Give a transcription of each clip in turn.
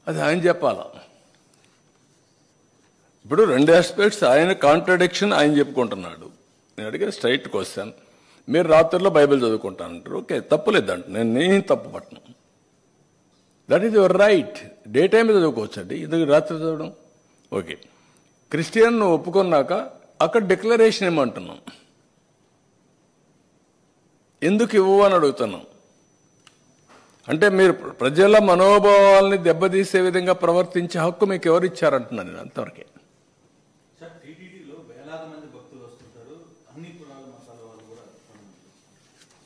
అది ఆయన చెప్పాలా. ఇప్పుడు రెండు ఆస్పెక్ట్స్, ఆయన కాంట్రడిక్షన్ ఆయన చెప్పుకుంటున్నాడు. నేను అడిగిన స్ట్రైట్ క్వశ్చన్, మీరు రాత్రిలో బైబిల్ చదువుకుంటానంటారు, ఓకే తప్పులేదంట, నేను తప్పు పట్టను. That is your right. Day time చదువుకోవచ్చండి, ఇది రాత్రి చదవడం ఓకే. క్రిస్టియన్ ఒప్పుకున్నాక అక్కడ డిక్లరేషన్ ఏమంటున్నాం, ఎందుకు ఇవ్వు అని అడుగుతున్నాం. అంటే మీరు ప్రజల మనోభావాల్ని దెబ్బతీసే విధంగా ప్రవర్తించే హక్కు మీకు ఎవరు ఇచ్చారంటున్నాను నేను అంతవరకే.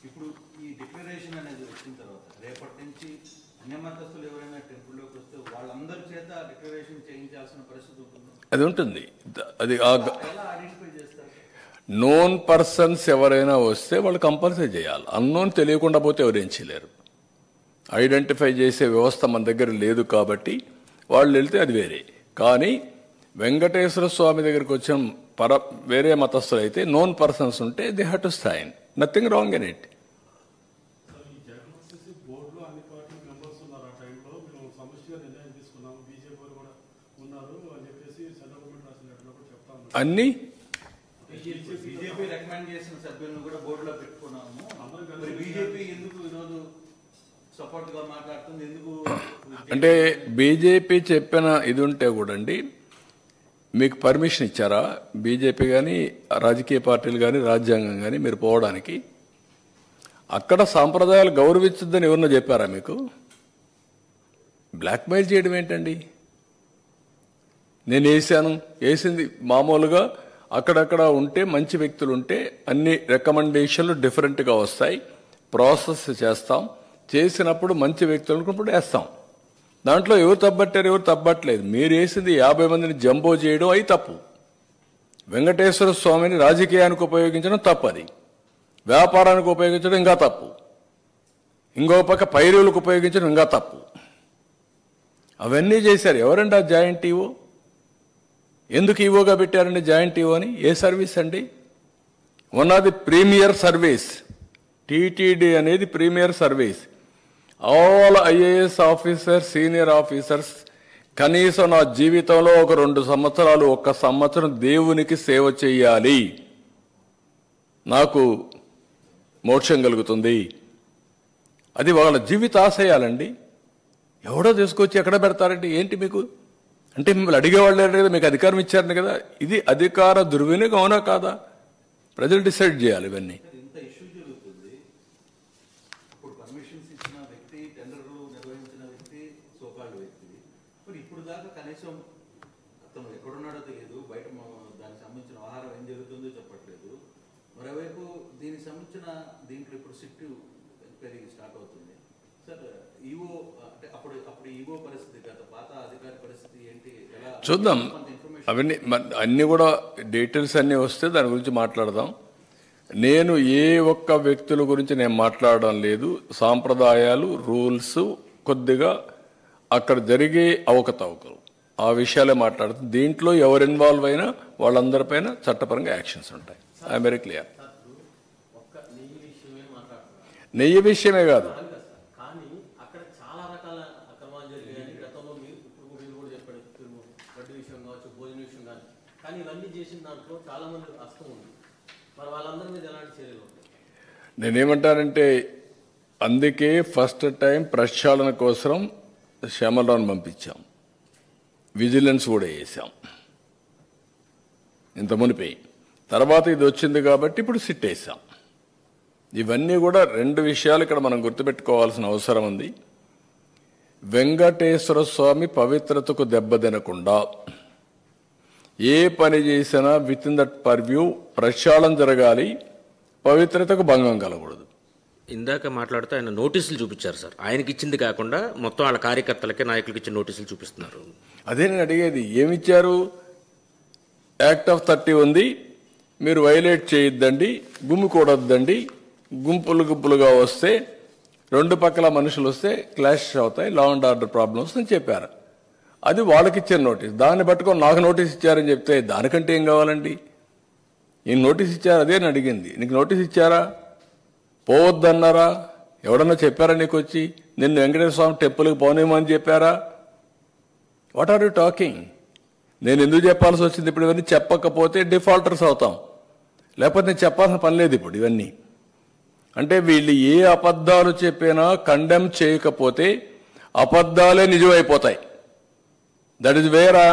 ఇప్పుడు ఈ డిక్లరేషన్ అనేది వచ్చిన తర్వాత రేపటి నుంచి అన్యమతస్తులు ఎవరైనా టెంపుల్లోకి వస్తే వాళ్ళందరి చేత డిక్లరేషన్ చేయించాల్సిన పరిస్థితి ఉంటుంది. అది ఉంటుంది. అది ఎలా ఐడెంటిఫై చేస్తారు? నోన్ పర్సన్స్ ఎవరైనా వస్తే వాళ్ళు కంపల్సరీ చేయాలి. అన్నోన్ తెలియకుండా పోతే ఎవరేం చేయలేరు. ఐడెంటిఫై చేసే వ్యవస్థ మన దగ్గర లేదు కాబట్టి వాళ్ళు వెళ్తే అది వేరే. కానీ వెంకటేశ్వర స్వామి దగ్గరికి వచ్చిన వేరే మతస్థులు అయితే నోన్ పర్సన్స్ ఉంటే they have to sign, nothing wrong in it. అన్ని బీజేపీ రికమెండ్ చేసిన సభ్యులను కూడా బోర్డులో పెట్టుకున్నాము. బీజేపీ ఎందుకు ఈరోజు సపోర్ట్ గా మాట్లాడుతుంది? ఎందుకు అంటే బీజేపీ చెప్పిన ఇది ఉంటే కూడా అండి, మీకు పర్మిషన్ ఇచ్చారా బీజేపీ కానీ రాజకీయ పార్టీలు కానీ రాజ్యాంగం కానీ మీరు పోవడానికి? అక్కడ సాంప్రదాయాలు గౌరవించద్దని ఎవరన్నా చెప్పారా మీకు? బ్లాక్మెయిల్ చేయడం ఏంటండి? నేను వేసింది మామూలుగా అక్కడక్కడ ఉంటే మంచి వ్యక్తులు ఉంటే అన్ని రికమెండేషన్లు డిఫరెంట్గా వస్తాయి, ప్రాసెస్ చేస్తాం, చేసినప్పుడు మంచి వ్యక్తులు వేస్తాం. దాంట్లో ఎవరు తప్పట్టారు, ఎవరు తప్పట్లేదు. మీరు వేసింది 50 మందిని జంబో చేయడం అయి తప్పు. వెంకటేశ్వర స్వామిని రాజకీయానికి ఉపయోగించడం తప్పు, అది వ్యాపారానికి ఉపయోగించడం ఇంకా తప్పు, ఇంకో పక్క పైరువులకు ఉపయోగించడం ఇంకా తప్పు. అవన్నీ చేశారు. ఎవరండి ఆ జాయింట్ ఈవో? ఎందుకు ఈవోగా పెట్టారండి జాయింట్ ఈవో అని? ఏ సర్వీస్ అండి? One of the premier service. TTD అనేది premier service. All IAS officers, senior officers కనీసం నా జీవితంలో ఒక 2 సంవత్సరాలు, 1 సంవత్సరం దేవునికి సేవ చేయాలి, నాకు మోక్షం కలుగుతుంది. అది వాళ్ళ జీవిత ఆశయాలండి. ఎవడో తీసుకొచ్చి ఎక్కడ పెడతారండి? ఏంటి మీకు అంటే మిమ్మల్ని అడిగేవాళ్ళు లేరు కదా, మీకు అధికారం ఇచ్చారని కదా. ఇది అధికార దుర్వినియోగం అవునా కాదా? ప్రజలు డిసైడ్ చేయాలి ఇవన్నీ. ఇంత ఇష్యూ జరుగుతుంది. ఇప్పుడు పర్మిషన్స్ ఇచ్చిన వ్యక్తి, టెండర్లు నిర్వహించిన వ్యక్తి, సోకాల్డ్ వ్యక్తి, మరి ఇప్పుడు దాకా కనీసం అతను ఎక్కడున్నాడో తెలియదు, బయట దానికి సంబంధించిన ఆహారం ఏం జరుగుతుందో చెప్పట్లేదు. మరోవైపు దీనికి సంబంధించిన దీంట్లో ఇప్పుడు సిట్ ఎంక్వైరీ స్టార్ట్ అవుతుంది. సార్ ఈవో అంటే అప్పుడు ఈవో పరిస్థితి, గత పాత అధికారి పరిస్థితి ఏంటి, ఎలా చూద్దాం. అవన్నీ అన్నీ కూడా డీటెయిల్స్ అన్నీ వస్తే దాని గురించి మాట్లాడదాం. నేను ఏ ఒక్క వ్యక్తుల గురించి నేను మాట్లాడడం లేదు. సాంప్రదాయాలు, రూల్స్, కొద్దిగా అక్కడ జరిగే అవకతవకలు, ఆ విషయాలే మాట్లాడుతాం. దీంట్లో ఎవరు ఇన్వాల్వ్ అయినా వాళ్ళందరిపైన చట్టపరంగా యాక్షన్స్ ఉంటాయి. I'm very clear. నెయ్యి విషయమే కాదు, నేనేమంటానంటే అందుకే ఫస్ట్ టైం ప్రక్షాళన కోసం శ్యామలరావుని పంపించాం, విజిలెన్స్ కూడా వేసాం ఇంత మునిపే. తర్వాత ఇది వచ్చింది కాబట్టి ఇప్పుడు సిట్ వేసాం. ఇవన్నీ కూడా 2 విషయాలు ఇక్కడ మనం గుర్తుపెట్టుకోవాల్సిన అవసరం ఉంది. వెంకటేశ్వర స్వామి పవిత్రతకు దెబ్బతినకుండా ఏ పని చేసినా విత్ ఇన్ దట్ పర్వ్యూ ప్రక్షాళన జరగాలి, పవిత్రతకు భంగం కలగకూడదు. ఇందాక మాట్లాడుతూ ఆయన నోటీసులు చూపించారు సార్. ఆయనకి ఇచ్చింది కాకుండా మొత్తం వాళ్ళ కార్యకర్తలకి, నాయకులకి ఇచ్చిన నోటీసులు చూపిస్తున్నారు. అదే నేను అడిగేది, ఏమిచ్చారు? యాక్ట్ ఆఫ్ 30 ఉంది, మీరు వైలేట్ చేయొద్దండి, గుమ్మికూడొద్దండి, గుంపులుగా వస్తే 2 పక్కల మనుషులు వస్తే క్లాష్ అవుతాయి, లా అండ్ ఆర్డర్ ప్రాబ్లమ్స్ అని చెప్పారు. అది వాళ్ళకి ఇచ్చిన నోటీస్. దాన్ని పట్టుకొని నాకు నోటీస్ ఇచ్చారని చెప్తే దానికంటే ఏం కావాలండి? ఈయన నోటీస్ ఇచ్చారు, అదే నేను అడిగింది. నీకు నోటీస్ ఇచ్చారా? పోవద్దన్నారా? ఎవడన్నా చెప్పారా నీకు వచ్చి నిన్ను వెంకటేశ్వర స్వామి టెంపుల్కి పోనేమని చెప్పారా? What are you talking? నేను ఎందుకు చెప్పాల్సి వచ్చింది? ఇప్పుడు ఇవన్నీ చెప్పకపోతే డిఫాల్టర్స్ అవుతాం, లేకపోతే నేను చెప్పాల్సిన పని లేదు ఇప్పుడు ఇవన్నీ. అంటే వీళ్ళు ఏ అబద్ధాలు చెప్పినా కండెమ్ చేయకపోతే అబద్ధాలే నిజమైపోతాయి. That is where